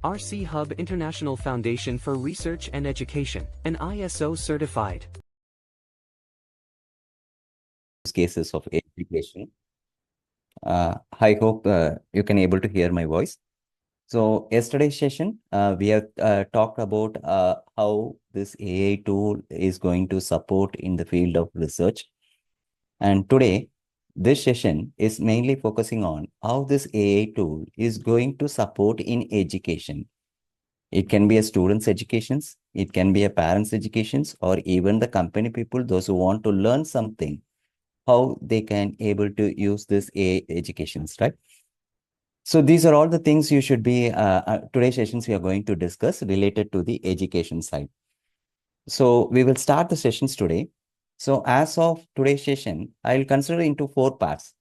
RCHUB International Foundation for Research and Education, an ISO certified cases of education. I hope you can able to hear my voice. So yesterday's session, we have talked about how this AI tool is going to support in the field of research. And today, this session is mainly focusing on how this AI tool is going to support in education. It can be a student's educations, it can be a parent's educations, or even the company people, those who want to learn something, how they can able to use this AI educations, right? So these are all the things you should be, today's sessions we are going to discuss related to the education side. So we will start the sessions today. So as of today's session, I will consider into 4 parts.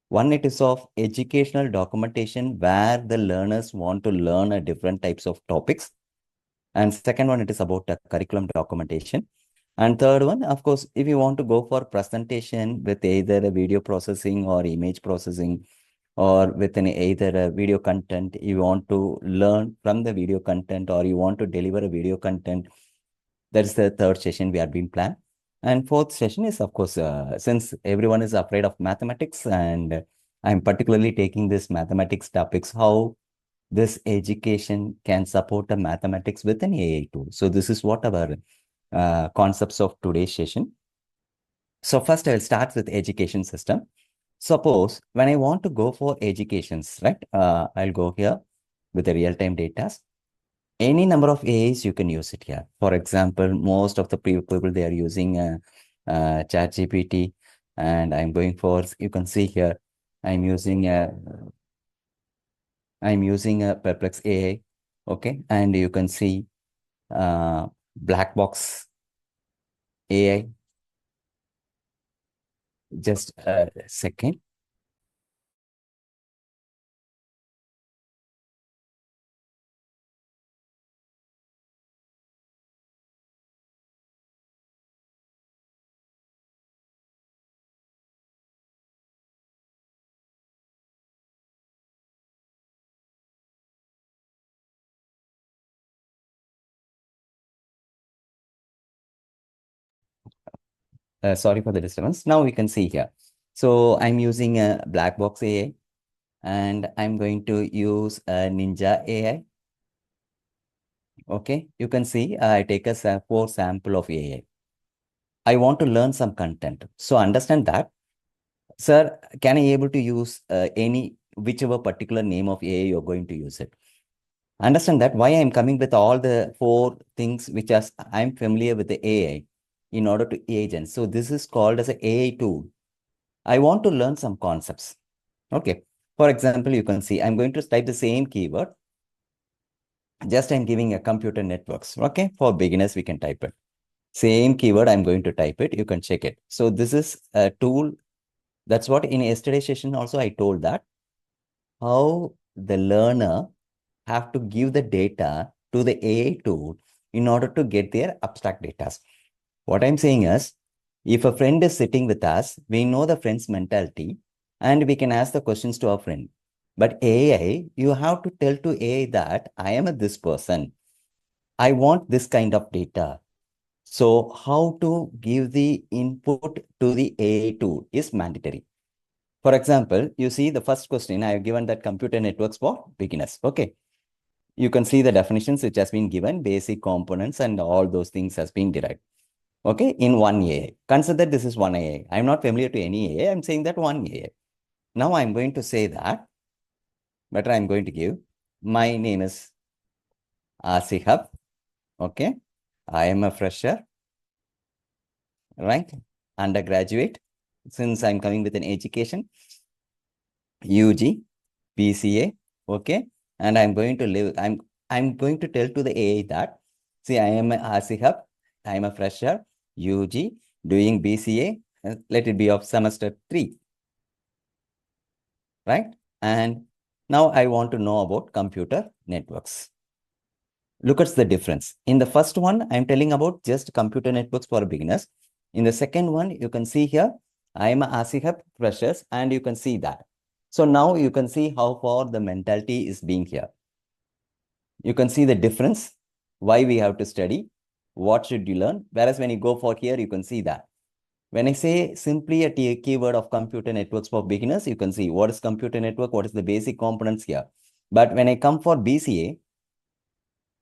One, it is of educational documentation where the learners want to learn a different types of topics. And second one, it is about the curriculum documentation. And third one, of course, if you want to go for presentation with either a video processing or image processing, or with either a video content, you want to learn from the video content, or you want to deliver a video content, that is the third session we have been planned. And fourth session is, of course, since everyone is afraid of mathematics, and I'm particularly taking this mathematics topics, how this education can support the mathematics with an AI tool. So this is what our concepts of today's session. So first I'll start with education system. Suppose when I want to go for educations, right? I'll go here with the real-time data. Any number of AIs you can use it here. For example, most of the people they are using ChatGPT, and I'm going for, you can see here, I'm using a Perplex AI, okay, and you can see black box AI. Just a second. Sorry for the disturbance. Now we can see here. So I'm using a black box AI, and I'm going to use a Ninja AI. Okay, you can see I take a 4 sample of AI. I want to learn some content. So understand that, sir, can I able to use whichever particular name of AI you're going to use it? Understand that why I'm coming with all the 4 things which I'm familiar with the AI in order to agent. So this is called as an AI tool. I want to learn some concepts. Okay. For example, you can see I'm going to type the same keyword. Just I'm giving a computer networks. Okay. For beginners, we can type it. Same keyword, I'm going to type it. You can check it. So this is a tool. That's what in yesterday's session also I told that how the learner have to give the data to the AI tool in order to get their abstract data. What I'm saying is, if a friend is sitting with us, we know the friend's mentality and we can ask the questions to our friend. But AI, you have to tell to AI that I am this person. I want this kind of data. So how to give the input to the AI tool is mandatory. For example, you see the first question, I have given that computer networks for beginners. Okay. You can see the definitions which has been given, basic components and all those things has been derived. Okay, in one AI. Consider this is one AI. I'm not familiar to any AI. I'm saying that one AI. Now I'm going to say that, better I'm going to give, my name is RCHUB. Okay, I am a fresher, right? Undergraduate, since I'm coming with an education, UG, PCA, okay? And I'm going to live, I'm going to tell to the AI that, see, I am a RCHUB, I am a fresher, UG, doing BCA, let it be of semester 3, right? And now I want to know about computer networks. Look at the difference. In the first one, I'm telling about just computer networks for beginners. In the second one, you can see here, I am a RCHUB freshers, and you can see that. So now you can see how far the mentality is being here. You can see the difference, why we have to study, what should you learn. Whereas when you go for here, you can see that. When I say simply a keyword of computer networks for beginners, you can see what is computer network, what is the basic components here. But when I come for BCA,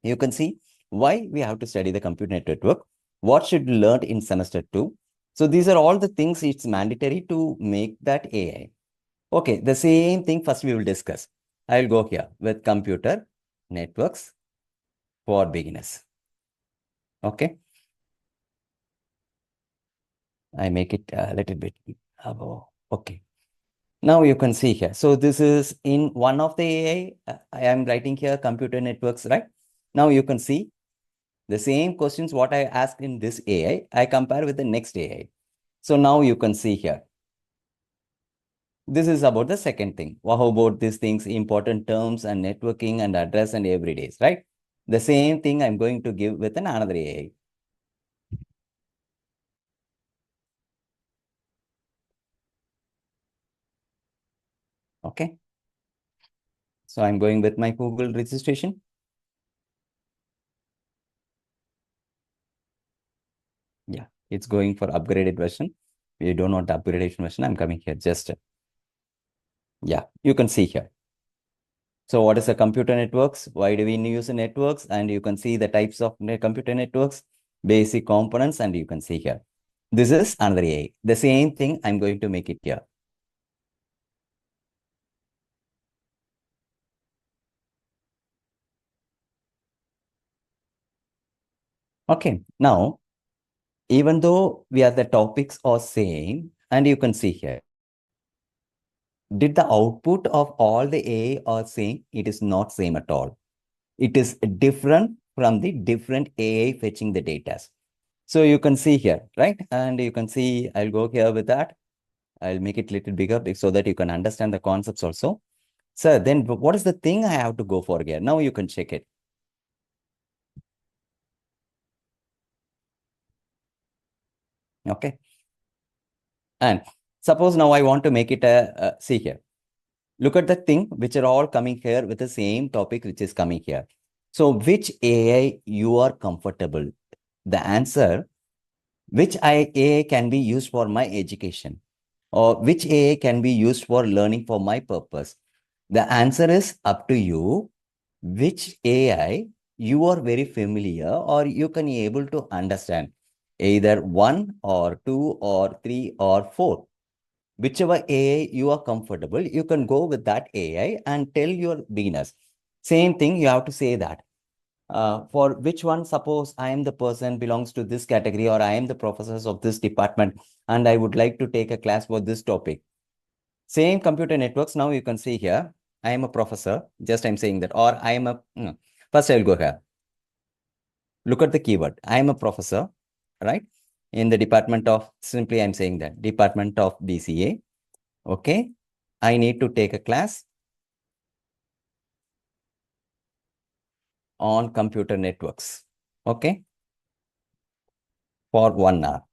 you can see why we have to study the computer network, what should you learn in semester 2. So these are all the things it's mandatory to make that AI. Okay, the same thing first we will discuss. I will go here with computer networks for beginners. Okay. I make it a little bit above. Okay. Now you can see here. So this is in one of the AI. I am writing here computer networks, right? Now you can see the same questions what I asked in this AI, I compare with the next AI. So now you can see here. This is about the second thing. How about these things, important terms and networking and address and everydays, right? The same thing I'm going to give with another AI. Okay. So I'm going with my Google registration. Yeah, it's going for upgraded version. We don't want the upgraded version. I'm coming here just, yeah, you can see here. So what is a computer networks? Why do we use the networks? And you can see the types of computer networks, basic components, and you can see here. This is another AI. The same thing, I'm going to make it here. Okay, now, even though we are the topics are same, and you can see here, did the output of all the AI are same? It is not same at all. It is different from the different AI fetching the data. So you can see here, right? And you can see, I'll go here with that. I'll make it a little bigger so that you can understand the concepts also. So then what is the thing I have to go for here? Now you can check it. Okay. And suppose now I want to make it see here. Look at the thing which are all coming here with the same topic which is coming here. So which AI you are comfortable? The answer, which AI can be used for my education? Or which AI can be used for learning for my purpose? The answer is up to you. Which AI you are very familiar or you can be able to understand, either 1 or 2 or 3 or 4. Whichever AI you are comfortable, you can go with that AI and tell your beginners. Same thing, you have to say that. For which one, suppose I am the person belongs to this category or I am the professors of this department and I would like to take a class for this topic. Same computer networks, now you can see here, I am a professor, just I'm saying that, or I am a, first I'll go here. Look at the keyword, I am a professor, right? In the department of, simply I'm saying that, department of BCA, okay? I need to take a class on computer networks, okay? For 1 hour.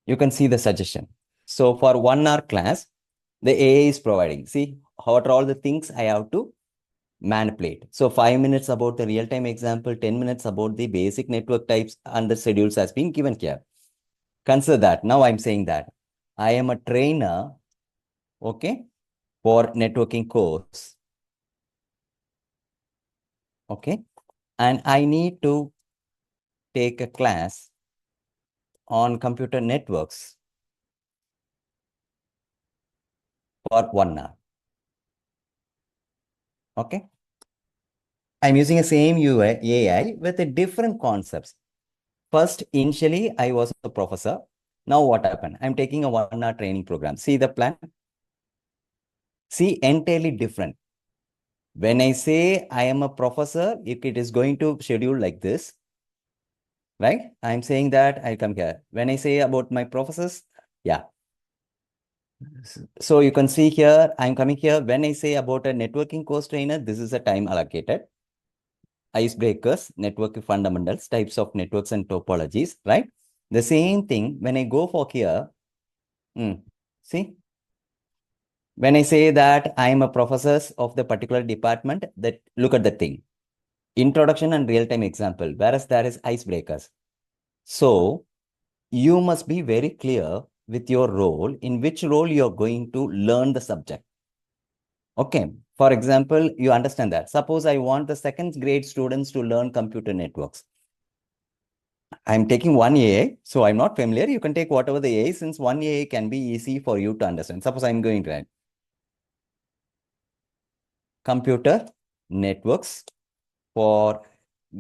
You can see the suggestion. So for 1 hour class, the AI is providing. See, what are all the things I have to manipulate. So 5 minutes about the real-time example, 10 minutes about the basic network types and the schedules has been given here. Consider that. Now I'm saying that I am a trainer, okay, for networking course. Okay. And I need to take a class on computer networks for 1 hour. Okay. I'm using the same AI with the different concepts. First, initially, I was a professor. Now what happened? I'm taking a 1 hour training program. See the plan? See, entirely different. When I say I am a professor, if it is going to schedule like this, right? I'm saying that I come here. When I say about my professors, yeah. So you can see here, I'm coming here. When I say about a networking course trainer, this is a time allocated. Icebreakers, network fundamentals, types of networks and topologies, right? The same thing when I go for here, see, When I say that I am a professor of the particular department, that look at the thing. Introduction and real-time example, whereas there is icebreakers. So you must be very clear with your role, in which role you're going to learn the subject. Okay. For example, you understand that. Suppose I want the second grade students to learn computer networks. I'm taking one AI, so I'm not familiar. You can take whatever the AI, since one AI can be easy for you to understand. Suppose I'm going to write computer networks for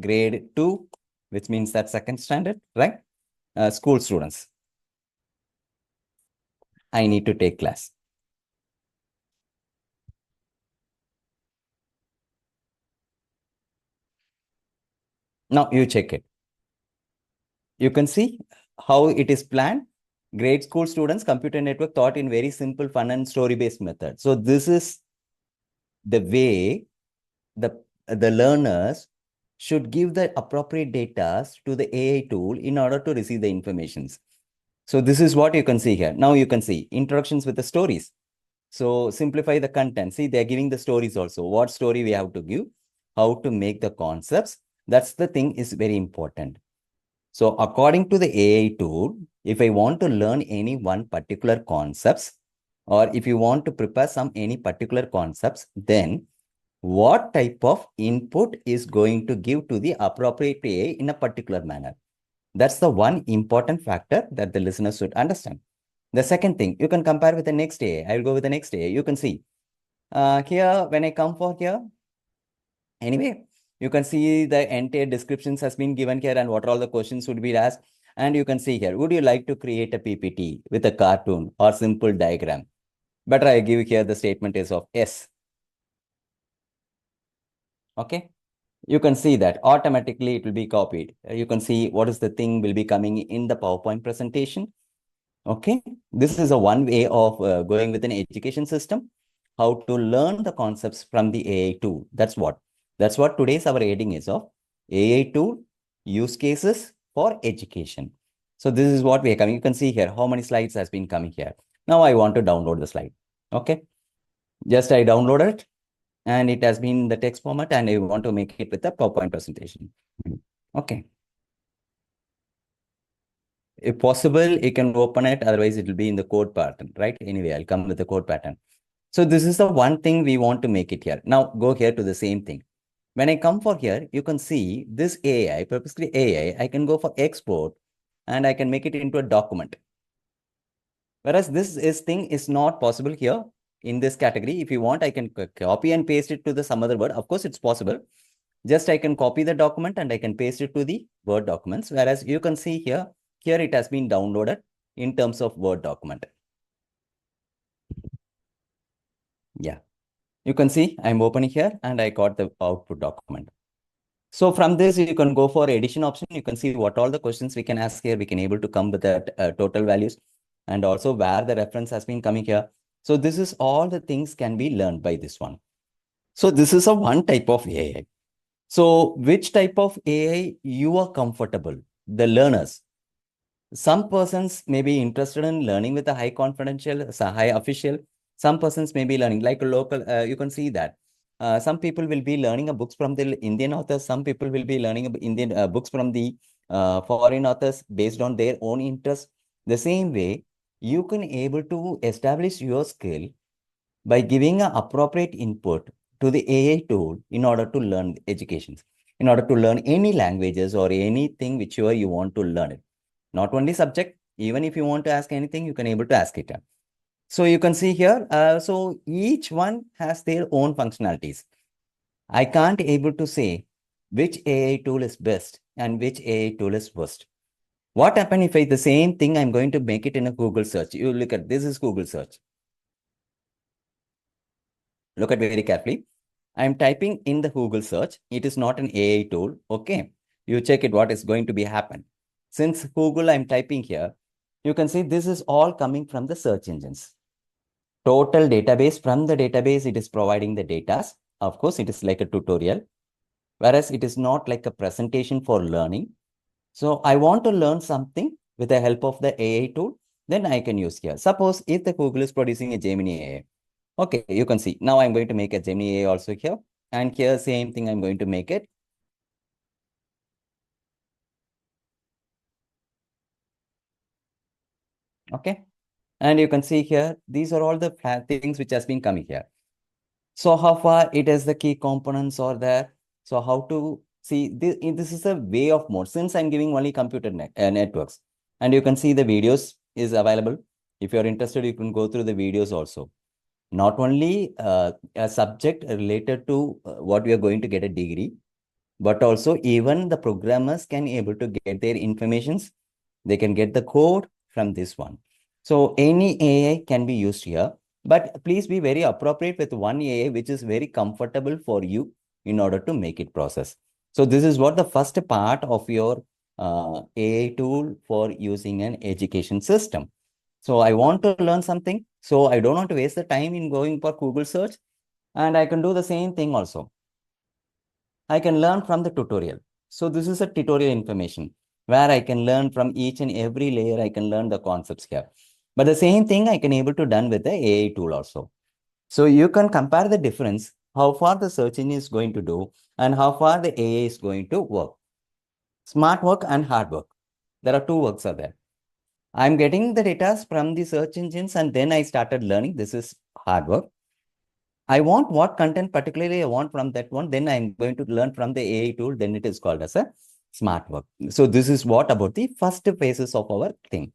grade 2, which means that second standard, right? School students. I need to take class. Now you check it. You can see how it is planned. Grade school students, computer network taught in very simple, fun and story-based method. So this is the way the learners should give the appropriate data to the AI tool in order to receive the informations. So this is what you can see here. Now you can see introductions with the stories. So simplify the content. See, they're giving the stories also. What story we have to give, how to make the concepts. That's the thing is very important. So according to the AI tool, if I want to learn any one particular concepts, or if you want to prepare any particular concepts, then what type of input is going to give to the appropriate AI in a particular manner. That's the one important factor that the listeners should understand. The second thing, you can compare with the next AI. I will go with the next AI. You can see here, when I come for here, anyway, you can see the entire descriptions has been given here and what are all the questions would be asked. And you can see here, would you like to create a PPT with a cartoon or simple diagram? Better I give here the statement is of yes. Okay. You can see that automatically it will be copied. You can see what is the thing will be coming in the PowerPoint presentation. Okay. This is a one way of going with an education system, how to learn the concepts from the AI tool. That's what today's our heading is of AI tool use cases for education. So this is what we are coming. You can see here how many slides has been coming here. Now I want to download the slide. Okay. Just I download it and it has been the text format and I want to make it with the PowerPoint presentation. Okay. If possible, you can open it. Otherwise, it will be in the code pattern, right? Anyway, I'll come with the code pattern. So this is the one thing we want to make it here. Now go here to the same thing. When I come for here, you can see this AI, purposely AI, I can go for export and I can make it into a document. Whereas this thing is not possible here in this category. If you want, I can copy and paste it to the some other word. Of course, it's possible. Just I can copy the document and I can paste it to the Word documents. Whereas you can see here it has been downloaded in terms of Word document. Yeah. You can see I'm opening here and I got the output document. So from this, you can go for addition option. You can see what all the questions we can ask here. We can able to come with the total values and also where the reference has been coming here. So this is all the things can be learned by this one. So this is a one type of AI. So which type of AI you are comfortable? The learners. Some persons may be interested in learning with a high confidential, high official. Some persons may be learning like a local. You can see that. Some people will be learning books from the Indian authors. Some people will be learning Indian books from the foreign authors based on their own interest. The same way, you can able to establish your skill by giving an appropriate input to the AI tool in order to learn education, in order to learn any languages or anything whichever you want to learn it. Not only subject, even if you want to ask anything, you can able to ask it. So you can see here, so each one has their own functionalities. I can't able to say which AI tool is best and which AI tool is worst. What happen if I the same thing, I'm going to make it in a Google search. You look at this is Google search. Look at very carefully. I'm typing in the Google search. It is not an AI tool. Okay. You check it, what is going to be happen. Since Google, I'm typing here, you can see this is all coming from the search engines. Total database, from the database, it is providing the data. Of course, it is like a tutorial, whereas it is not like a presentation for learning. So I want to learn something with the help of the AI tool, then I can use here. Suppose if the Google is producing a Gemini AI, Okay, you can see. Now I'm going to make a Gemini AI also here. And here, same thing, I'm going to make it. Okay. And you can see here, these are all the things which has been coming here. So how far it is the key components are there. So how to see this is a way of more, since I'm giving only computer networks, and you can see the videos is available. If you're interested, you can go through the videos also. Not only a subject related to what we are going to get a degree, but also even the programmers can able to get their informations. They can get the code from this one. So any AI can be used here, but please be very appropriate with one AI which is very comfortable for you in order to make it process. So this is what the first part of your AI tool for using an education system. So I want to learn something. So I don't want to waste the time in going for Google search, and I can do the same thing also. I can learn from the tutorial. So this is a tutorial information where I can learn from each and every layer. I can learn the concepts here. But the same thing I can able to done with the AI tool also. So you can compare the difference, how far the search engine is going to do and how far the AI is going to work. Smart work and hard work. There are two works are there. I'm getting the data from the search engines and then I started learning. This is hard work. I want what content particularly I want from that one. Then I'm going to learn from the AI tool. Then it is called as a smart work. So this is what about the first phases of our thing.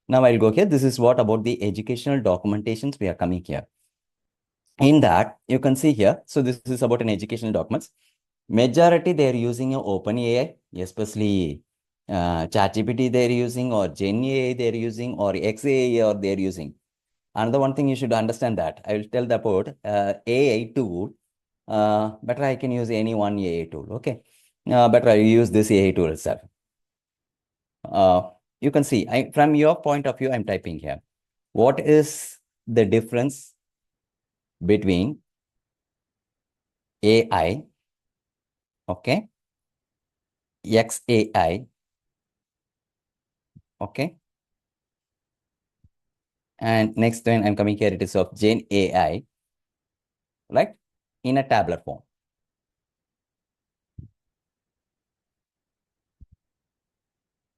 Now I'll go here. This is what about the educational documentations we are coming here. In that, you can see here. So this is about an educational documents. Majority they are using an open AI, especially ChatGPT they are using, or Gen AI they are using, or XAI or they are using. Another one thing you should understand that I will tell about AI tool. Better I can use any one AI tool. Okay. Better I use this AI tool itself. You can see from your point of view, I'm typing here. What is the difference between AI, okay, XAI, okay, and next time I'm coming here, it is of Gen AI, right, in a tabular form.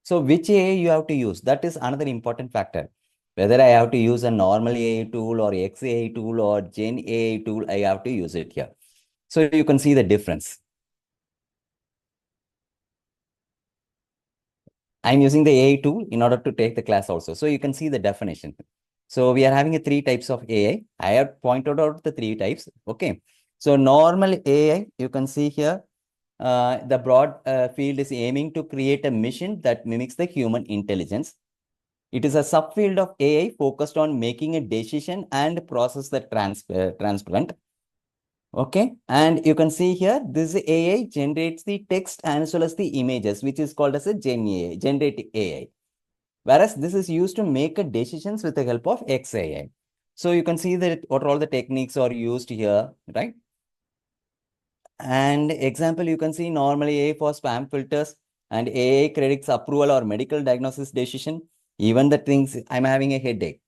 So which AI you have to use? That is another important factor. Whether I have to use a normal AI tool or XAI tool or Gen AI tool, I have to use it here. So you can see the difference. I'm using the AI tool in order to take the class also. So you can see the definition. So we are having a three types of AI. I have pointed out the three types. Okay. So normal AI, you can see here, the broad field is aiming to create a machine that mimics the human intelligence. It is a subfield of AI focused on making a decision and process the transparent. Okay. And you can see here, this AI generates the text as well as the images, which is called as a Gen AI, generative AI. Whereas this is used to make a decisions with the help of XAI. So you can see that what all the techniques are used here, right? And example, you can see normally AI for spam filters and AI credits approval or medical diagnosis decision. Even the things I'm having a headache.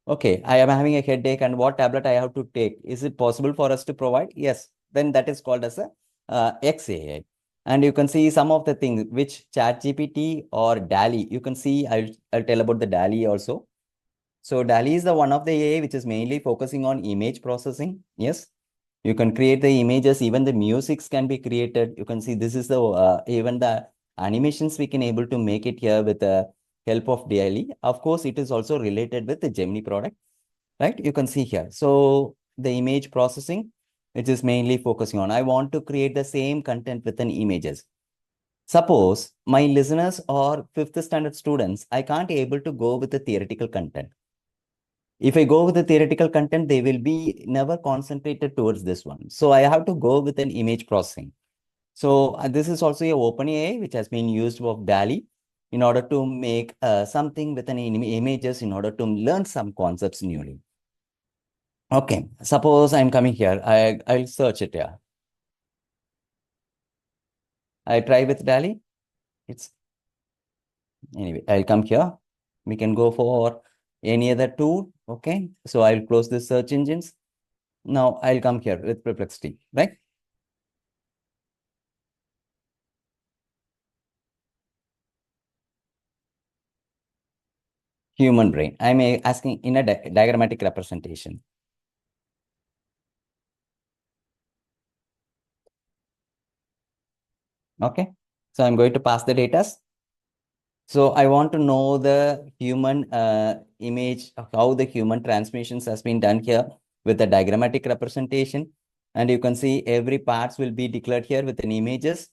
Okay, I am having a headache and what tablet I have to take. Is it possible for us to provide? Yes. Then that is called as a XAI. And you can see some of the things which ChatGPT or DALI, you can see, I'll tell about the DALI also. So DALI is the one of the AI which is mainly focusing on image processing. Yes. You can create the images, even the musics can be created. You can see this is the, even the animations we can able to make it here with the help of DALI. Of course, it is also related with the Gemini product, right? You can see here. So the image processing, which is mainly focusing on, I want to create the same content within images. Suppose my listeners are fifth standard students, I can't able to go with the theoretical content. If I go with the theoretical content, they will be never concentrated towards this one. So I have to go with an image processing. So this is also a open AI, which has been used of DALI in order to make something with an images in order to learn some concepts newly. Okay, suppose I'm coming here. I'll search it here. I try with DALI. It's anyway, I'll come here. We can go for any other tool. Okay, so I'll close the search engines. Now I'll come here with perplexity, right? Human brain. I'm asking in a diagrammatic representation. Okay. So I'm going to pass the data. So I want to know the human image, how the human transmissions has been done here with the diagrammatic representation. And you can see every parts will be declared here with an images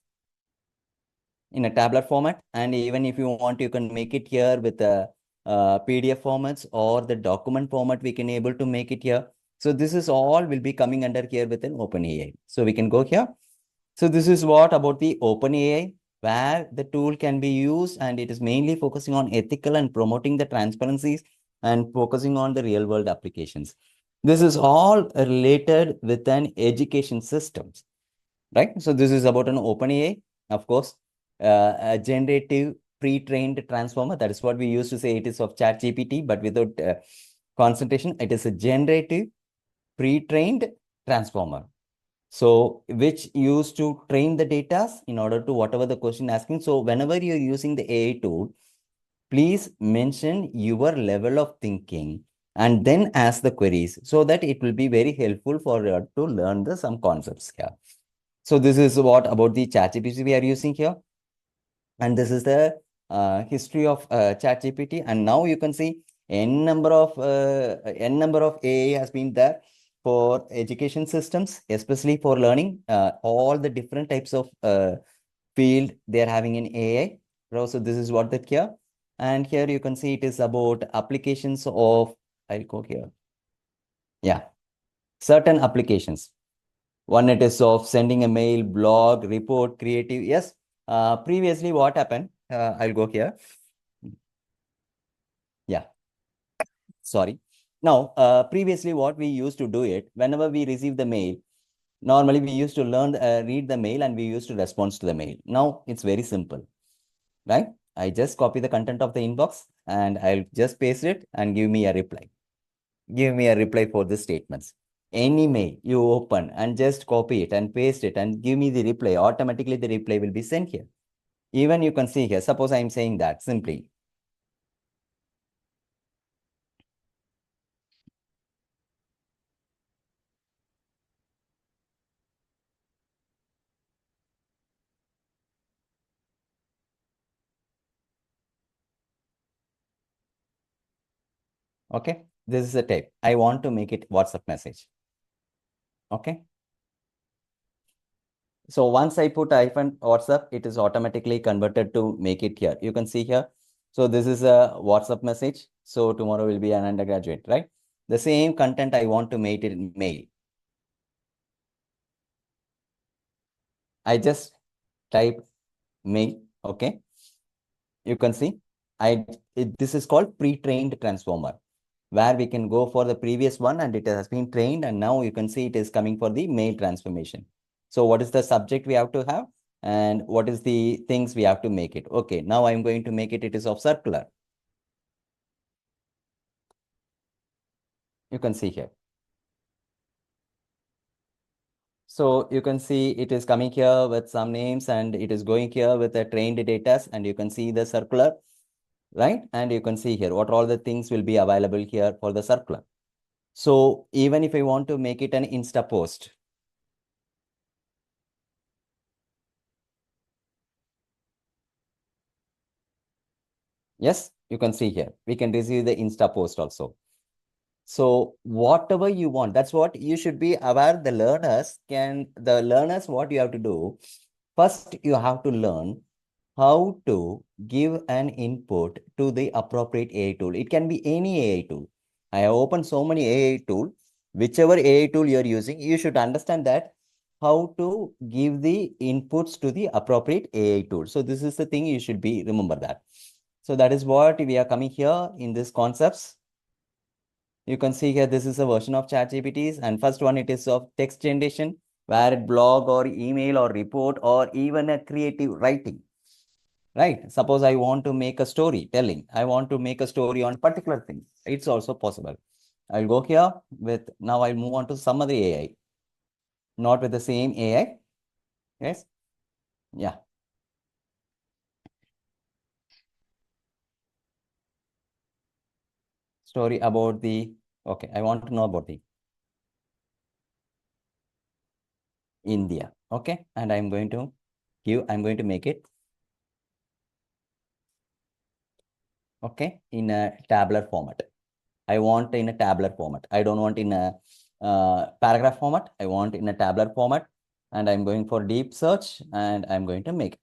in a tabular format. And even if you want, you can make it here with the PDF formats or the document format, we can able to make it here. So this is all will be coming under here with an OpenAI. So we can go here. So this is what about the OpenAI, where the tool can be used, and it is mainly focusing on ethical and promoting the transparencies and focusing on the real world applications. This is all related with an education systems, right? So this is about an OpenAI, of course, a generative pre-trained transformer. That is what we used to say it is of ChatGPT, but without concentration. It is a generative pre-trained transformer. So which used to train the data in order to whatever the question asking. So whenever you're using the AI tool, please mention your level of thinking and then ask the queries so that it will be very helpful for you to learn the some concepts here. So this is what about the ChatGPT we are using here. And this is the history of ChatGPT. And now you can see n number of AI has been there for education systems, especially for learning. All the different types of field they are having in AI. So this is what that here. And here you can see it is about applications of, I'll go here. Yeah, certain applications. One it is of sending a mail, blog, report, creative. Yes. Previously, what happened? I'll go here. Yeah. Sorry. Now, previously, what we used to do it, whenever we receive the mail, normally we used to learn, read the mail and we used to respond to the mail. Now, it's very simple, right? I just copy the content of the inbox and I'll just paste it and give me a reply. Give me a reply for the statements. Any mail you open and just copy it and paste it and give me the reply, automatically the reply will be sent here. Even you can see here, suppose I'm saying that simply. Okay, this is a type. I want to make it WhatsApp message. Okay. So once I put hyphen WhatsApp, it is automatically converted to make it here. You can see here. So this is a WhatsApp message. So tomorrow will be an undergraduate, right? The same content I want to make it in mail. I just type mail. Okay. You can see this is called pre-trained transformer, where we can go for the previous one and it has been trained, and now you can see it is coming for the mail transformation. So what is the subject we have to have and what is the things we have to make it? Okay, now I'm going to make it, it is of circular. You can see here. So you can see it is coming here with some names and it is going here with the trained data, and you can see the circular, right? And you can see here what all the things will be available here for the circular. So even if I want to make it an Insta post, yes, you can see here, we can receive the Insta post also. So whatever you want, that's what you should be aware. The learners, what you have to do, first you have to learn how to give an input to the appropriate AI tool. It can be any AI tool. I have opened so many AI tool. Whichever AI tool you're using, you should understand that how to give the inputs to the appropriate AI tool. So this is the thing you should be remember that. So that is what we are coming here in this concepts. You can see here, this is a version of ChatGPTs, and first one, it is of text generation, where it blog or email or report or even a creative writing, right? Suppose I want to make a story telling, I want to make a story on particular things. It's also possible. I'll go here with, now I'll move on to some other AI, not with the same AI. Yes. Yeah. Story about the, okay, I want to know about the India. Okay. And I'm going to make it, okay, in a tabular format. I want in a tabular format. I don't want in a paragraph format. I want in a tabular format, and I'm going for deep search, and I'm going to make it.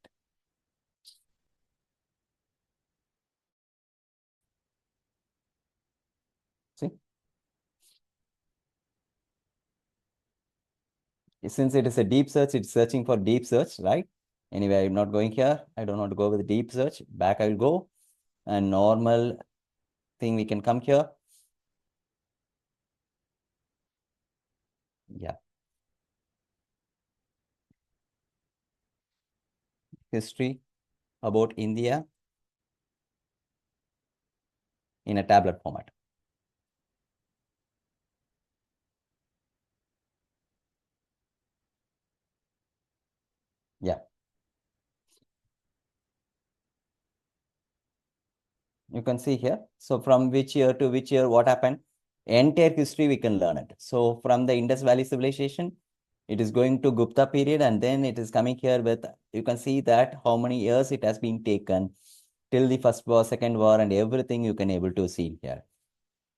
See, since it is a deep search, it's searching for deep search, right? Anyway, I'm not going here. I don't want to go with deep search. Back I will go, and normal thing we can come here. Yeah. History about India in a tablet format. Yeah. You can see here. So from which year to which year, what happened? Entire history we can learn it. So from the Indus Valley civilization, it is going to Gupta period, and then it is coming here with, you can see that how many years it has been taken till the first war, second war, and everything you can able to see here.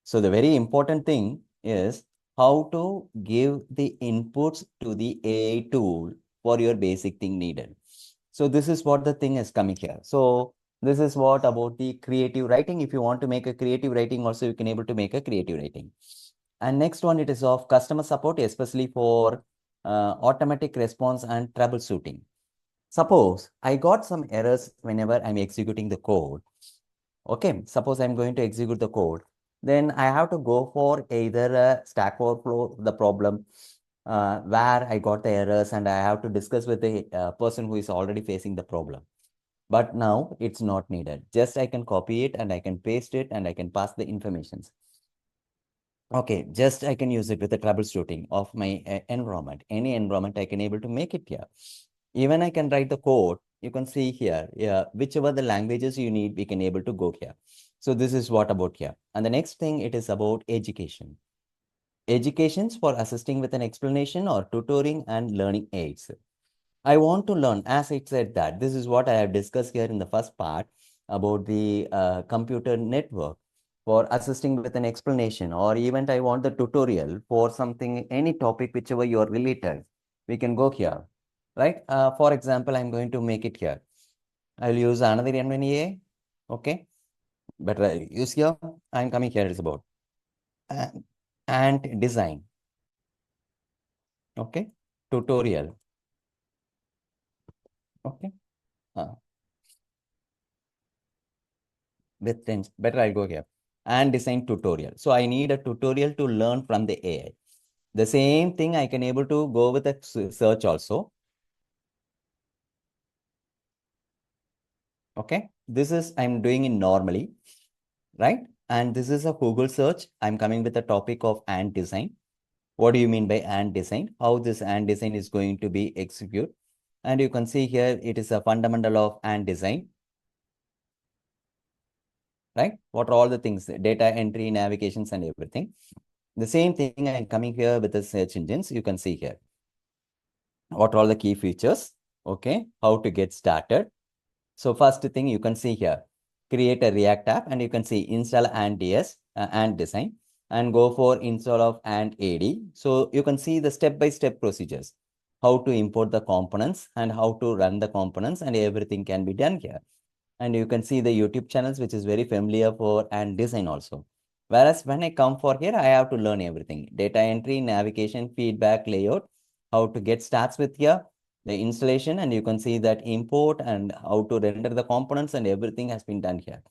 So the very important thing is how to give the inputs to the AI tool for your basic thing needed. So this is what the thing is coming here. So this is what about the creative writing. If you want to make a creative writing, also you can able to make a creative writing. And next one, it is of customer support, especially for automatic response and troubleshooting. Suppose I got some errors whenever I'm executing the code. Okay, suppose I'm going to execute the code, then I have to go for either a Stack Overflow, the problem, where I got the errors, and I have to discuss with the person who is already facing the problem. But now it's not needed. Just I can copy it and I can paste it and I can pass the informations. Okay, just I can use it with the troubleshooting of my environment. Any environment I can able to make it here. Even I can write the code. You can see here, yeah, whichever the languages you need, we can able to go here. So this is what about here. And the next thing, it is about education. Educations for assisting with an explanation or tutoring and learning aids. I want to learn, as I said that, this is what I have discussed here in the first part about the computer network for assisting with an explanation, or even I want the tutorial for something, any topic, whichever you are related, we can go here, right? For example, I'm going to make it here. I'll use another NVDA, okay? But I'll use here, I'm coming here, it's about and design, okay? Tutorial, okay? Uh, with things better, I'll go here and design tutorial. So I need a tutorial to learn from the AI. The same thing I can able to go with a search also. Okay, this is I'm doing it normally, right? And this is a Google search. I'm coming with the topic of ant design. What do you mean by ant design? How this ant design is going to be executed? And you can see here it is a fundamental of ant design, right? What are all the things? Data entry, navigations, and everything. The same thing I'm coming here with the search engines. You can see here what are all the key features, okay, how to get started. So first thing you can see here, create a React app, and you can see install ant.ds, ant design, and go for install of ant.ad. So you can see the step-by-step procedures, how to import the components and how to run the components, and everything can be done here. And you can see the YouTube channels, which is very familiar for ant design also. Whereas when I come for here, I have to learn everything, data entry, navigation, feedback, layout, how to get starts with here, the installation, and you can see that import and how to render the components, and everything has been done here.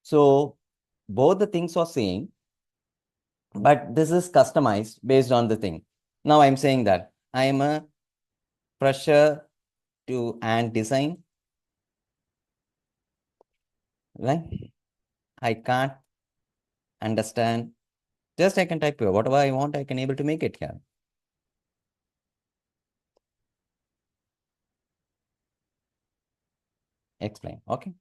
So both the things are same, but this is customized based on the thing. Now I'm saying that I am a fresher to ant design, right? I can't understand Just I can type here. Whatever I want, I can able to make it here. Explain. Okay.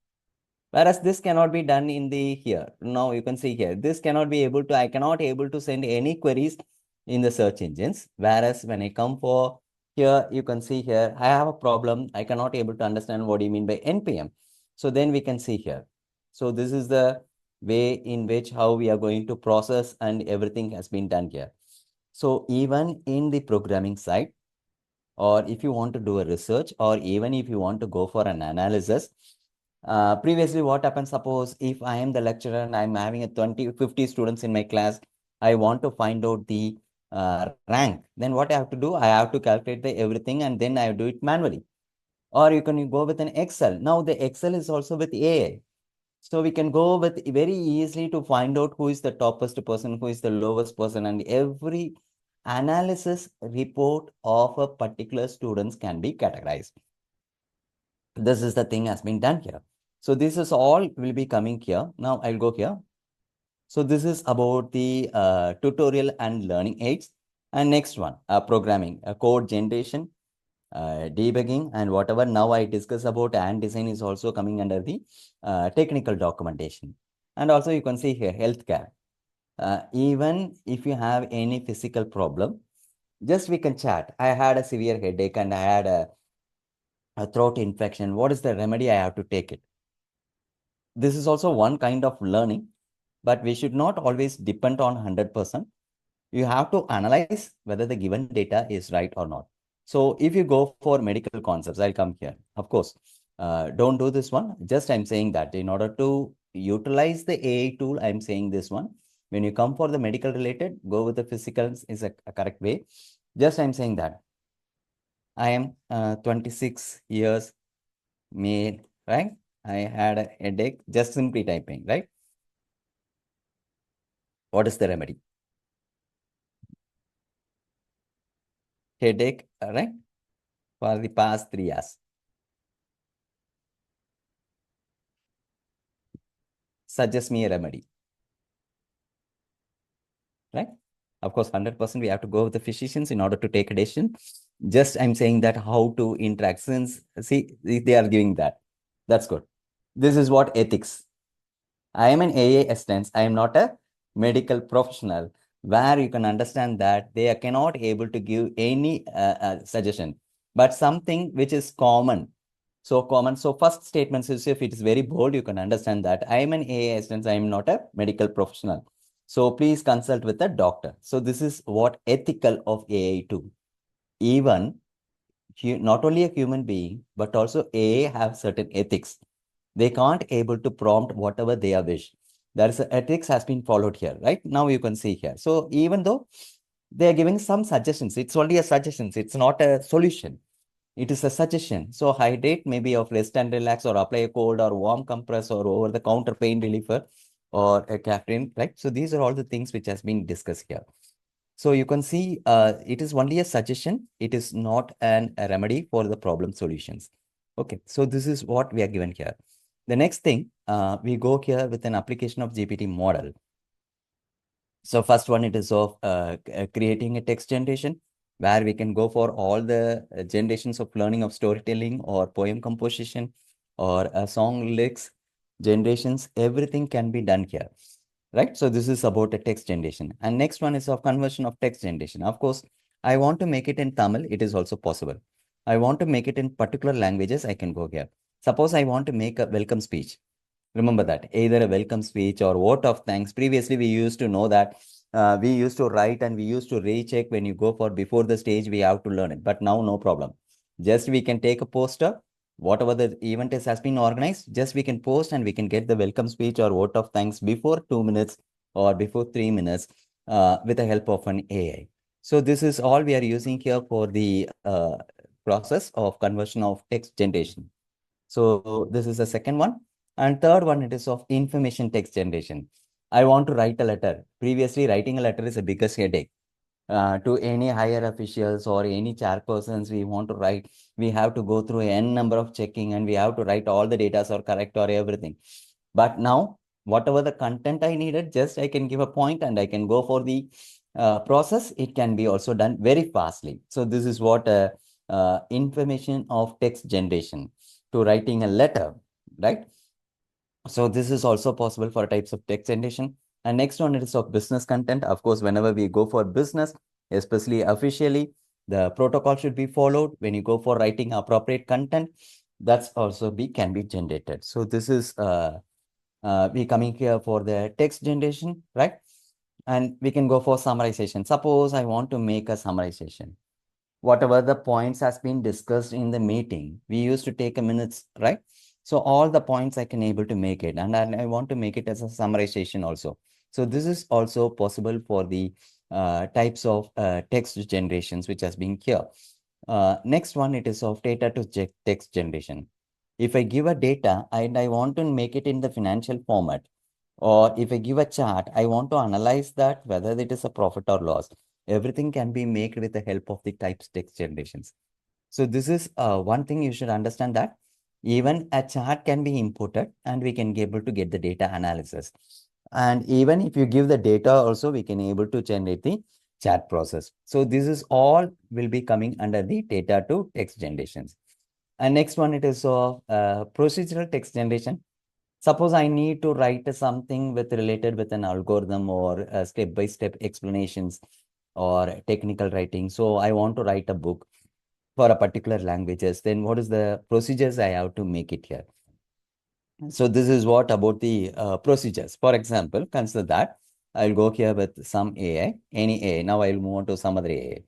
Whereas this cannot be done in the here. Now you can see here, this cannot be able to, I cannot able to send any queries in the search engines. Whereas when I come for here, you can see here, I have a problem. I cannot able to understand what do you mean by NPM. So then we can see here. So this is the way in which how we are going to process and everything has been done here. So even in the programming side, or if you want to do a research, or even if you want to go for an analysis, previously what happens, suppose if I am the lecturer and I'm having a 50 students in my class, I want to find out the rank, then what I have to do, I have to calculate the everything and then I do it manually. Or you can go with an Excel. Now the Excel is also with AI. So we can go with very easily to find out who is the toppest person, who is the lowest person, and every analysis report of a particular students can be categorized. This is the thing has been done here. So this is all will be coming here. Now I'll go here. So this is about the tutorial and learning aids. And next one, programming, code generation, debugging, and whatever now I discuss about and design is also coming under the technical documentation. And also you can see here healthcare. Even if you have any physical problem, just we can chat. I had a severe headache and I had a throat infection. What is the remedy I have to take it? This is also one kind of learning, but we should not always depend on 100%. You have to analyze whether the given data is right or not. So if you go for medical concepts, I'll come here. Of course, don't do this one. Just I'm saying that in order to utilize the AI tool, I'm saying this one. When you come for the medical related, go with the physicals is a correct way. Just I'm saying that I am 26 years male, right? I had a headache, just simply typing, right? What is the remedy? Headache, right? For the past 3 years. Suggest me a remedy, right? Of course, 100% we have to go with the physicians in order to take a decision. Just I'm saying that how to interact, since see they are giving that. That's good. This is what ethics. I am an AA assistant. I am not a medical professional, where you can understand that they cannot able to give any suggestion, but something which is common. So common. So first statement is, if it is very bold, you can understand that I am an AA assistant. I am not a medical professional. So please consult with a doctor. So this is what ethical of AI too. Even not only a human being, but also AI have certain ethics. They can't able to prompt whatever they wish. There is a ethics has been followed here, right? Now you can see here. So even though they are giving some suggestions, it's only a suggestions. It's not a solution. It is a suggestion. So hydrate maybe of rest and relax, or apply a cold or warm compress, or over the counter pain reliever, or a caffeine, right? So these are all the things which has been discussed here. So you can see it is only a suggestion. It is not a remedy for the problem solutions. Okay, so this is what we are given here. The next thing, we go here with an application of GPT model. So first one, it is of creating a text generation, where we can go for all the generations of learning of storytelling or poem composition or song lyrics generations. Everything can be done here, right? So this is about a text generation. And next one is of conversion of text generation. Of course, I want to make it in Tamil. It is also possible. I want to make it in particular languages. I can go here. Suppose I want to make a welcome speech. Remember that either a welcome speech or vote of thanks. Previously, we used to know that we used to write and we used to recheck when you go for before the stage, we have to learn it. But now, no problem. Just we can take a poster, whatever the event is has been organized, just we can post and we can get the welcome speech or vote of thanks before 2 minutes or before 3 minutes with the help of an AI. So this is all we are using here for the process of conversion of text generation. So this is the second one. And third one, it is of information text generation. I want to write a letter. Previously, writing a letter is the biggest headache. To any higher officials or any chairpersons we want to write, we have to go through n number of checking and we have to write all the data are correct or everything. But now Whatever the content I needed, just I can give a point and I can go for the process. It can be also done very fastly. So this is what information of text generation to writing a letter, right? So this is also possible for types of text generation. And next one is of business content. Of course, whenever we go for business, especially officially, the protocol should be followed. When you go for writing appropriate content, that's also can be generated. So this is we coming here for the text generation, right? And we can go for summarization. Suppose I want to make a summarization. Whatever the points has been discussed in the meeting, we used to take a minutes, right? So all the points I can able to make it, and I want to make it as a summarization also. So this is also possible for the types of text generations which has been here. Next one, it is of data to text generation. If I give a data and I want to make it in the financial format, or if I give a chart, I want to analyze that whether it is a profit or loss. Everything can be made with the help of the types text generations. So this is one thing you should understand, that even a chart can be imported and we can be able to get the data analysis. And even if you give the data also, we can able to generate the chat process. So this is all will be coming under the data to text generations. And next one, it is procedural text generation. Suppose I need to write something with related with an algorithm or step-by-step explanations or technical writing. So I want to write a book for a particular languages. Then what is the procedures I have to make it here? So this is what about the procedures. For example, consider that I'll go here with some AI, any AI. Now I'll move on to some other AI.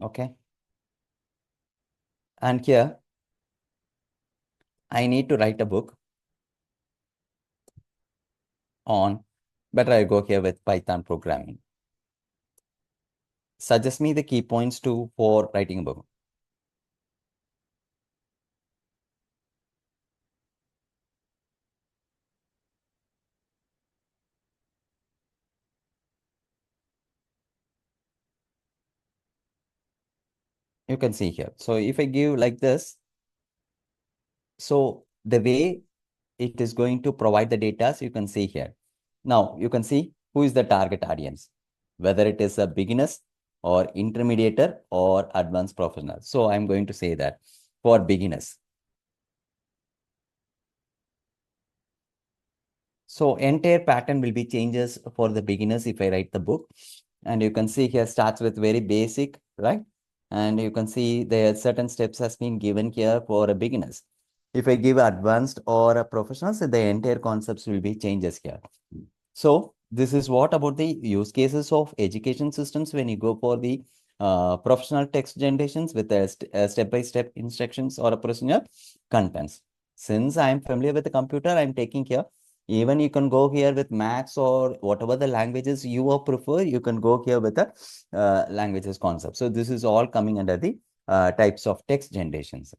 Okay. And here I need to write a book on, better I go here with Python programming. Suggest me the key points to for writing a book. You can see here. So if I give like this, so the way it is going to provide the data, so you can see here. Now you can see who is the target audience, whether it is a beginners or intermediate or advanced professional. So I'm going to say that for beginners. So entire pattern will be changes for the beginners if I write the book. And you can see here starts with very basic, right? And you can see there are certain steps has been given here for a beginners. If I give advanced or a professional, so the entire concepts will be changes here. So this is what about the use cases of education systems when you go for the professional text generations with a step-by-step instructions or a personal contents. Since I am familiar with the computer, I'm taking here. Even you can go here with Max or whatever the languages you prefer, you can go here with the languages concept. So this is all coming under the types of text generations.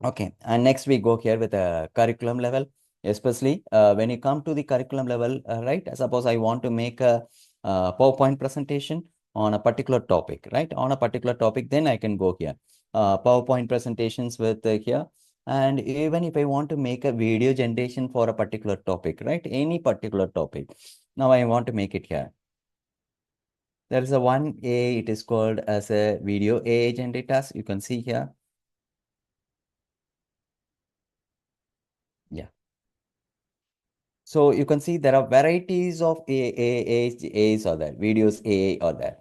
Okay, and next we go here with a curriculum level, especially when you come to the curriculum level, right? Suppose I want to make a, PowerPoint presentation on a particular topic, right? On a particular topic, then I can go here. PowerPoint presentations with here. And even if I want to make a video generation for a particular topic, right? Any particular topic. Now I want to make it here. There is a one A, it is called as a video AI generators. You can see here. Yeah. So you can see there are varieties of AAs or there, videos AA or there,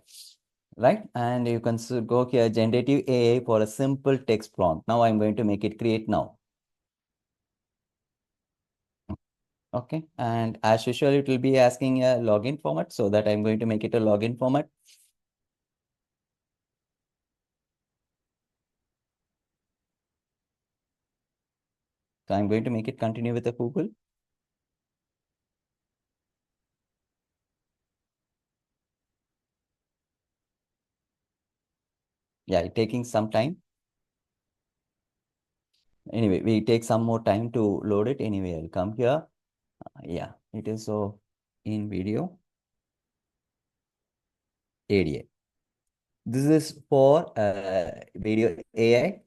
right? And you can go here, generative AA for a simple text prompt. Now I'm going to make it create now. Okay. And as usual, it will be asking a login format, so that I'm going to make it a login format. So I'm going to make it continue with the Google. Yeah, it's taking some time. Anyway, we take some more time to load it. Anyway, I'll come here. Yeah, it is so in video ADA. This is for video AI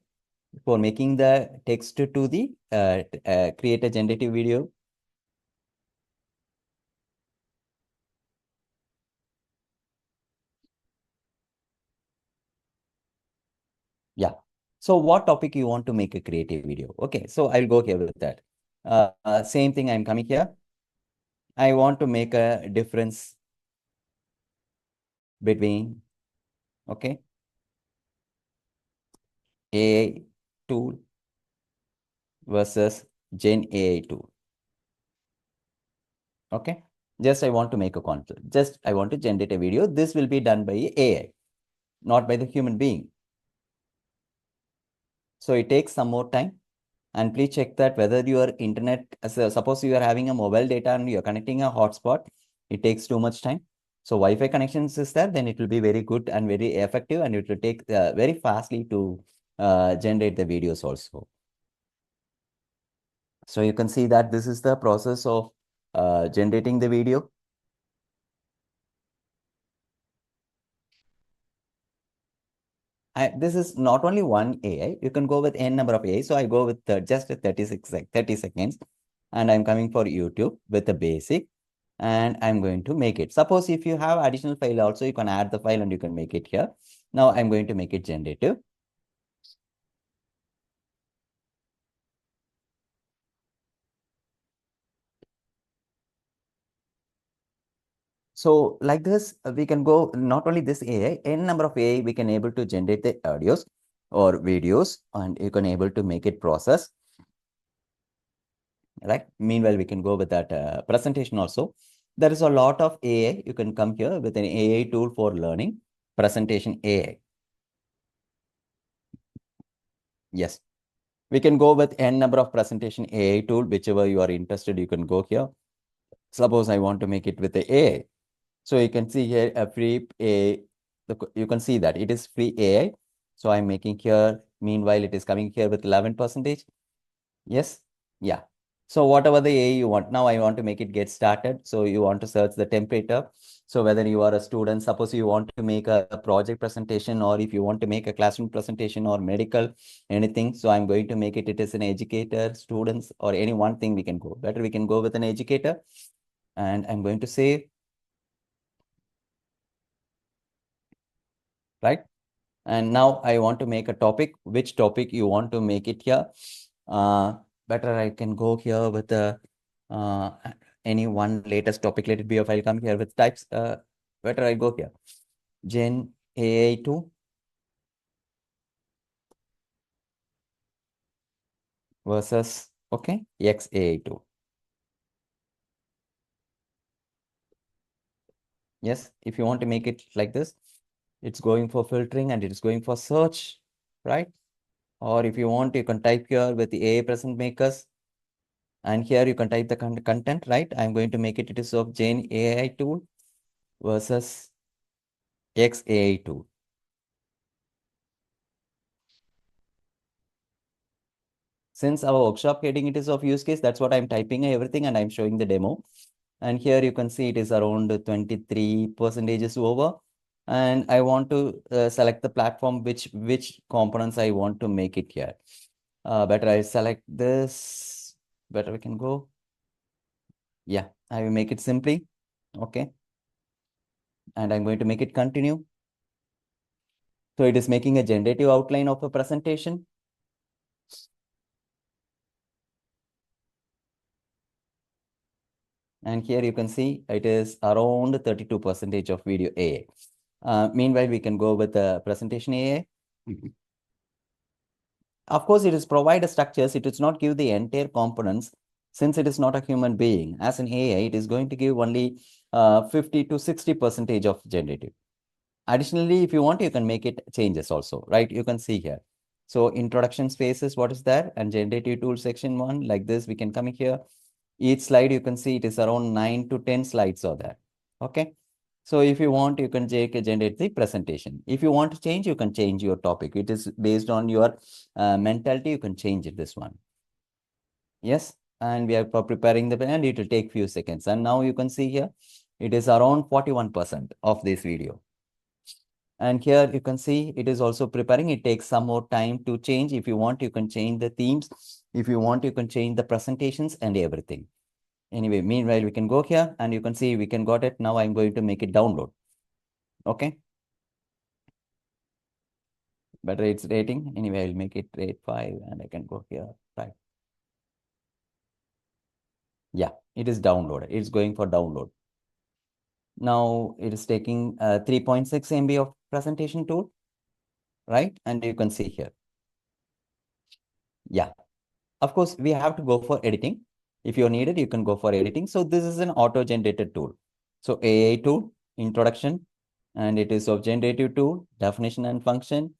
for making the text to the create a generative video. So what topic you want to make a creative video? Okay, so I'll go here with that. Same thing, I'm coming here. I want to make a difference between, okay, AI tool versus Gen AI tool. Okay, just I want to make a concept. Just I want to generate a video. This will be done by AI, not by the human being. So it takes some more time. And please check that whether your internet, suppose you are having a mobile data and you're connecting a hotspot, it takes too much time. So Wi-Fi connections is there, then it will be very good and very effective, and it will take very fastly to generate the videos also. So you can see that this is the process of generating the video. This is not only one AI, you can go with n number of AI. So I go with just 30 seconds, and I'm coming for YouTube with the basic, and I'm going to make it. Suppose if you have additional file also, you can add the file and you can make it here. Now I'm going to make it generative. So like this, we can go not only this AI, n number of AI, we can able to generate the audios or videos, and you can able to make it process. Right. Meanwhile, we can go with that presentation also. There is a lot of AI. You can come here with an AI tool for learning, presentation AI. Yes. We can go with n number of presentation AI tool, whichever you are interested, you can go here. Suppose I want to make it with the AI. So you can see here a free AI. You can see that it is free AI. So I'm making here, meanwhile, it is coming here with 11%. Yes. Yeah. So whatever the AI you want, now I want to make it get started. So you want to search the temperature. So whether you are a student, suppose you want to make a project presentation, or if you want to make a classroom presentation or medical, anything. So I'm going to make it, it is an educator, students, or any one thing we can go. Better we can go with an educator. And I'm going to save. Right. And now I want to make a topic. Which topic you want to make it here? Better I can go here with the any one latest topic. Let it be, if I'll come here with types. Better I go here. Gen AI2 versus XAI2. Yes, if you want to make it like this, it's going for filtering and it is going for search, right? Or if you want, you can type here with the AI present makers. And here you can type the content, right? I'm going to make it, it is of Gen AI tool versus XAI tool. Since our workshop heading, it is of use case, that's what I'm typing everything and I'm showing the demo. And here you can see it is around 23% is over. And I want to select the platform, which components I want to make it here. Better I select this. Better we can go. Yeah, I will make it simply. Okay. And I'm going to make it continue. So it is making a generative outline of a presentation. And here you can see it is around 32% of video AI. Meanwhile, we can go with the presentation AI. Of course, it is provide structures. It does not give the entire components, since it is not a human being. As an AI, it is going to give only 50 to 60% of generative. Additionally, if you want, you can make it changes also, right? You can see here. So introduction spaces, what is that? And generative tool section 1, like this, we can come here. Each slide, you can see it is around 9 to 10 slides are there. Okay. So if you want, you can generate the presentation. If you want to change, you can change your topic. It is based on your mentality. You can change it, this one. Yes. And we are preparing the and it will take few seconds. And now you can see here, it is around 41% of this video. And here you can see it is also preparing. It takes some more time to change. If you want, you can change the themes. If you want, you can change the presentations and everything. Anyway, meanwhile, we can go here and you can see we can got it. Now I'm going to make it download. Okay. better its rating. Anyway, I'll make it rate 5 and I can go here, right? Yeah, it is downloaded. It's going for download. Now it is taking 3.6 MB of presentation tool, right? And you can see here. Yeah, of course, we have to go for editing. If you're needed, you can go for editing. So this is an auto-generated tool. So AI tool, introduction, and it is of generative tool, definition and function,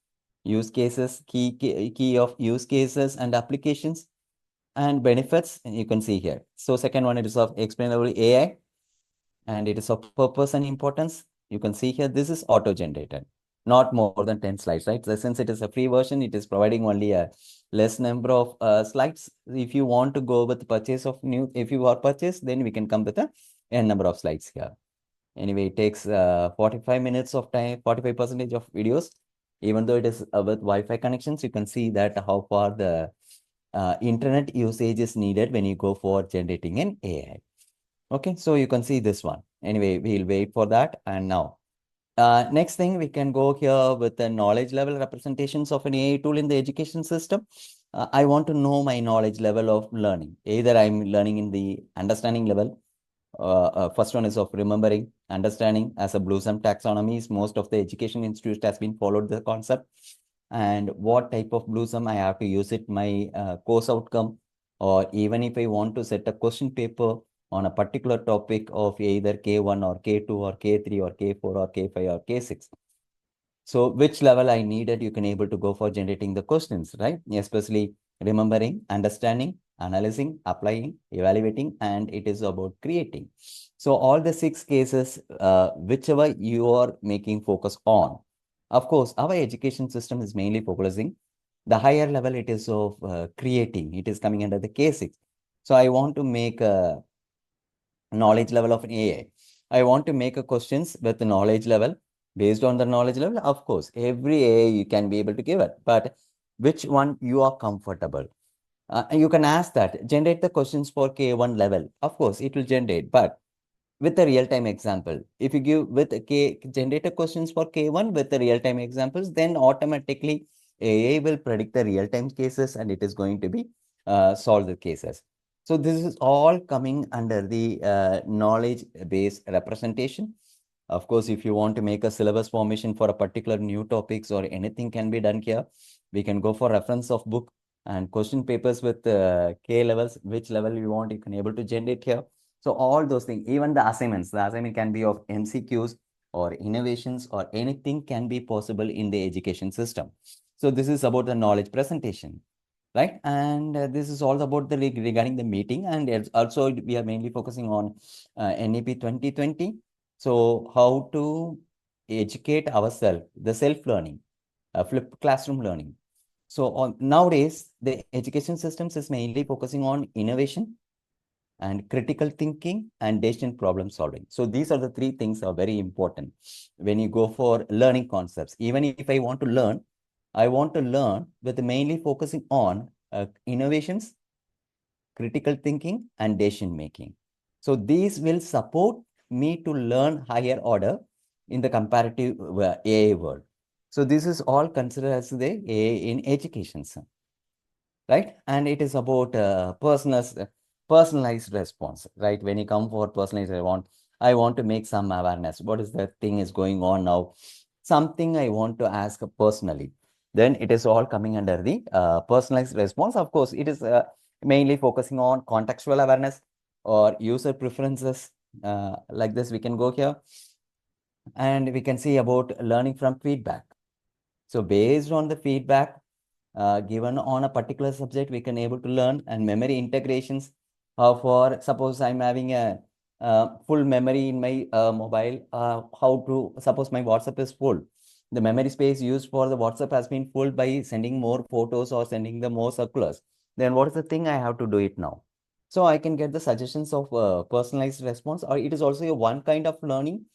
use cases, key of use cases and applications, and benefits, and you can see here. So second one, it is of explainable AI, and it is of purpose and importance. You can see here, this is auto-generated, not more than 10 slides, right? So since it is a free version, it is providing only a less number of slides. If you want to go with purchase of new, if you are purchased, then we can come with a n number of slides here. Anyway, it takes 45 minutes of time, 45% of videos. Even though it is with Wi-Fi connections, you can see that how far the internet usage is needed when you go for generating an AI. Okay, so you can see this one. Anyway, we'll wait for that. And now, next thing, we can go here with the knowledge level representations of an AI tool in the education system. I want to know my knowledge level of learning. Either I'm learning in the understanding level. First one is of remembering, understanding as a Bloom taxonomy is most of the education institute has been followed the concept. And what type of Bloom I have to use it, my course outcome, or even if I want to set a question paper on a particular topic of either K1 or K2 or K3 or K4 or K5 or K6. So which level I needed, you can able to go for generating the questions, right? Especially remembering, understanding, analyzing, applying, evaluating, and it is about creating. So all the 6 cases, whichever you are making focus on. Of course, our education system is mainly focusing. The higher level, it is of creating. It is coming under the K6. So I want to make a knowledge level of an AI. I want to make a questions with the knowledge level. Based on the knowledge level, of course, every AI you can be able to give it, but which one you are comfortable? You can ask that, generate the questions for K1 level. Of course, it will generate, but with a real-time example. If you give with generator questions for K1 with the real-time examples, then automatically AI will predict the real-time cases and it is going to be solve the cases. So this is all coming under the knowledge-based representation. Of course, if you want to make a syllabus formation for a particular new topics or anything can be done here, we can go for reference of book and question papers with K levels, which level you want, you can able to generate here. So all those things, even the assignment can be of MCQs or innovations or anything can be possible in the education system. So this is about the knowledge presentation, right? And this is all about the regarding the meeting, and it's also we are mainly focusing on NEP 2020. So how to educate ourselves, the self-learning, flipped classroom learning. So nowadays, the education systems is mainly focusing on innovation and critical thinking and decision problem solving. So these are the 3 things are very important when you go for learning concepts. Even if I want to learn, I want to learn with mainly focusing on innovations, critical thinking, and decision making. So these will support me to learn higher order in the comparative AI world. So this is all considered as the AI in education, right? And it is about personalized response, right? When you come for personalized, I want to make some awareness. What is the thing is going on now? Something I want to ask personally. Then it is all coming under the personalized response. Of course, it is mainly focusing on contextual awareness or user preferences. Like this, we can go here and we can see about learning from feedback. So based on the feedback given on a particular subject, we can able to learn, and memory integrations. For suppose I'm having a full memory in my mobile, how to suppose my WhatsApp is full. The memory space used for the WhatsApp has been full by sending more photos or sending the more circulars. Then what is the thing I have to do it now? So I can get the suggestions of personalized response, or it is also a one kind of learning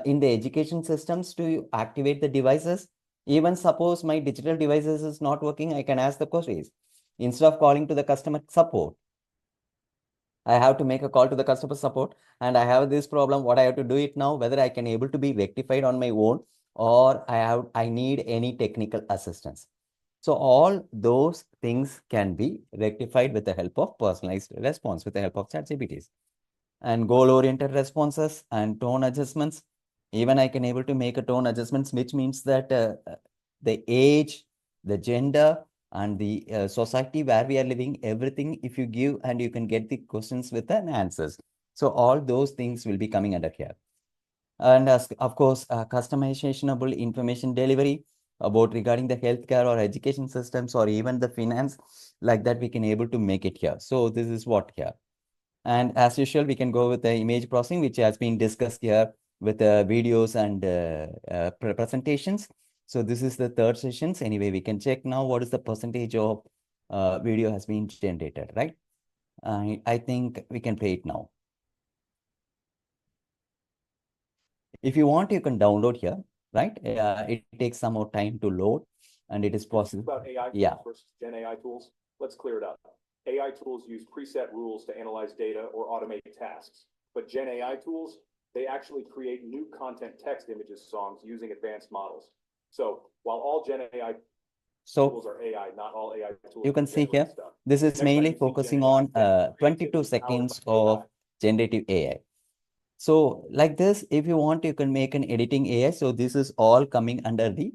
in the education systems to activate the devices. Even suppose my digital devices is not working, I can ask the queries. Instead of calling to the customer support, I have to make a call to the customer support and I have this problem. What I have to do it now, whether I can able to be rectified on my own or I need any technical assistance. So all those things can be rectified with the help of personalized response, with the help of ChatGPTs. And goal-oriented responses and tone adjustments. Even I can able to make a tone adjustments, which means that the age, the gender, and the society where we are living, everything, if you give and you can get the questions with an answers. So all those things will be coming under here. And of course, customizable information delivery about regarding the healthcare or education systems or even the finance, like that we can able to make it here. So this is what here. And as usual, we can go with the image processing, which has been discussed here with videos and presentations. So this is the third sessions. Anyway, we can check now what is the percentage of video has been generated, right? I think we can play it now. If you want, you can download here, right? It takes some more time to load, and it is possible. About AI tools Yeah. versus Gen AI tools, let's clear it up. AI tools use preset rules to analyze data or automate tasks, but Gen AI tools, they actually create new content, text, images, songs using advanced models. So while all Gen AI tools are AI, not all AI tools. You can see here, this is mainly focusing on 22 seconds of generative AI. So like this, if you want, you can make an editing AI. So this is all coming under the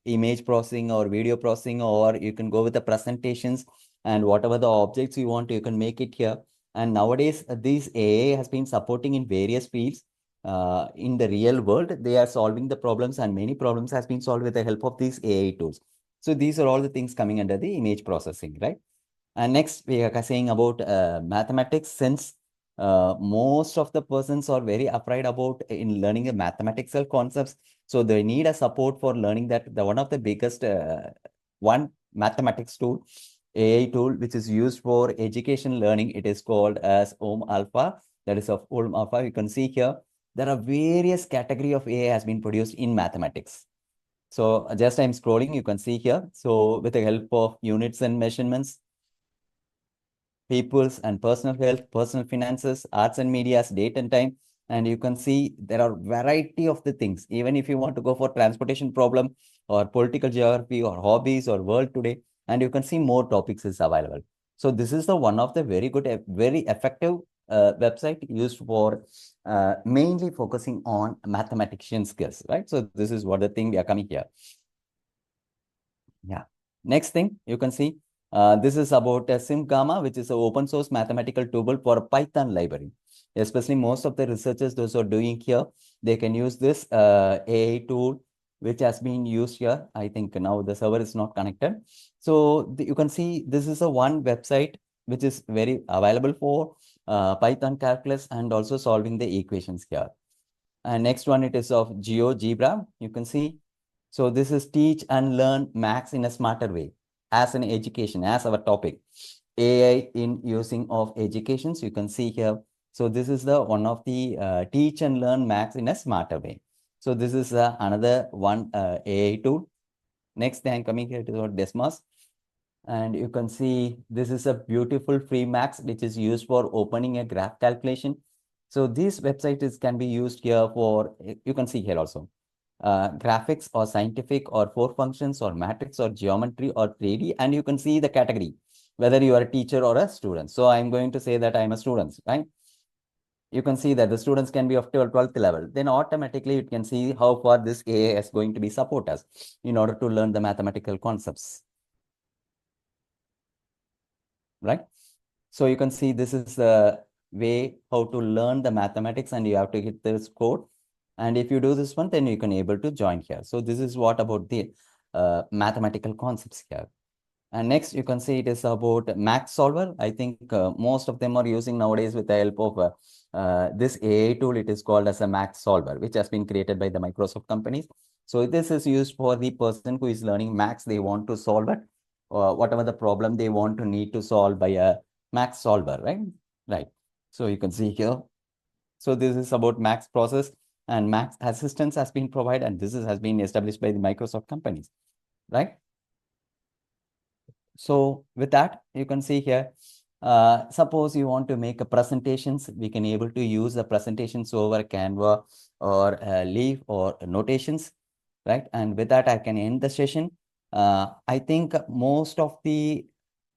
image processing or video processing, or you can go with the presentations and whatever the objects you want, you can make it here. And nowadays, these AI has been supporting in various fields. In the real world, they are solving the problems, and many problems has been solved with the help of these AI tools. So these are all the things coming under the image processing, right? And next, we are saying about mathematics, since most of the persons are very afraid about in learning the mathematical concepts. So they need a support for learning that. The one of the biggest one mathematics tool, AI tool, which is used for education learning. It is called as Om Alpha. That is of Om Alpha. You can see here, there are various category of AI has been produced in mathematics. So just I'm scrolling, you can see here. So with the help of units and measurements, people's and personal health, personal finances, arts and medias, date and time. And you can see there are variety of the things. Even if you want to go for transportation problem or political geography or hobbies or world today, and you can see more topics is available. So this is the one of the very good, very effective website used for mainly focusing on mathematician skills, right? So this is what the thing we are coming here. Yeah. Next thing you can see, this is about SimGamma, which is an open source mathematical tool for a Python library. Especially most of the researchers, those who are doing here, they can use this AI tool, which has been used here. I think now the server is not connected. So you can see this is a one website which is very available for Python calculus and also solving the equations here. And next one, it is of GeoGebra. You can see. So this is teach and learn maths in a smarter way as an education, as our topic. AI in using of educations, you can see here. So this is the one of the teach and learn maths in a smarter way. So this is another one AI tool. Next thing coming here to Desmos. And you can see this is a beautiful free max, which is used for opening a graph calculation. So these websites can be used here for, you can see here also, graphics or scientific or four functions or matrix or geometry or 3D. And you can see the category, whether you are a teacher or a student. So I'm going to say that I'm a student, right? You can see that the students can be of 12th level. Then automatically you can see how far this AI is going to be support us in order to learn the mathematical concepts. Right? So you can see this is the way how to learn the mathematics, and you have to hit this code. And if you do this one, then you can able to join here. So this is what about the mathematical concepts here. And next you can see it is about max solver. I think most of them are using nowadays with the help of this AI tool. It is called as a max solver, which has been created by the Microsoft companies. So this is used for the person who is learning max. They want to solve it, whatever the problem they want to need to solve by a max solver, right? Right. So you can see here. So this is about max process, and max assistance has been provided, and this has been established by the Microsoft companies, right? So with that, you can see here, Suppose you want to make a presentations, we can able to use the presentations over Canva or Leaf or notations, right? And with that, I can end the session. I think most of the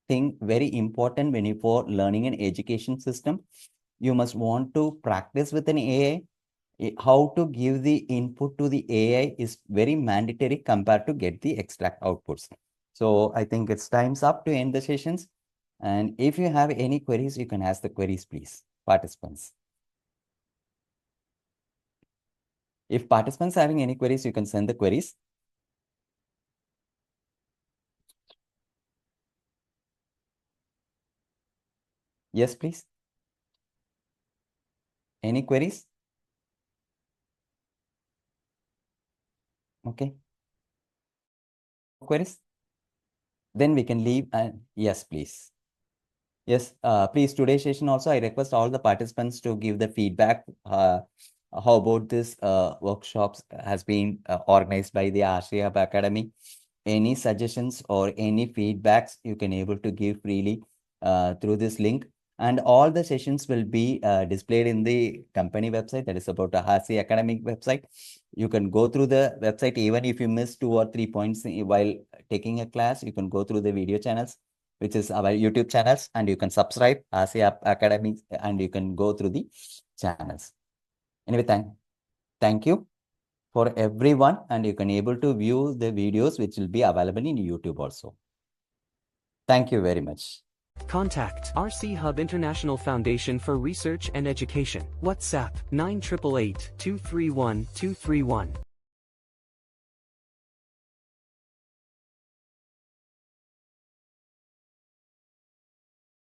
thing very important when you for learning an education system, you must want to practice with an AI. How to give the input to the AI is very mandatory compared to get the extract outputs. So I think it's time's up to end the sessions. And if you have any queries, you can ask the queries, please, participants. If participants having any queries, you can send the queries. Yes, please. Any queries? Okay. Queries? Then we can leave. And yes, please. Yes, please, today's session also, I request all the participants to give the feedback. How about this workshops has been organized by the RCHUB Academy. Any suggestions or any feedbacks you can able to give freely through this link. And all the sessions will be displayed in the company website, that is about the RC Academic website. You can go through the website, even if you miss 2 or 3 points while taking a class, you can go through the video channels, which is our YouTube channels, and you can subscribe RC Academy and you can go through the channels. Anyway, thank you for everyone, and you can able to view the videos which will be available in YouTube also. Thank you very much. Contact RCHUB International Foundation for Research and Education. WhatsApp 9888 231 231.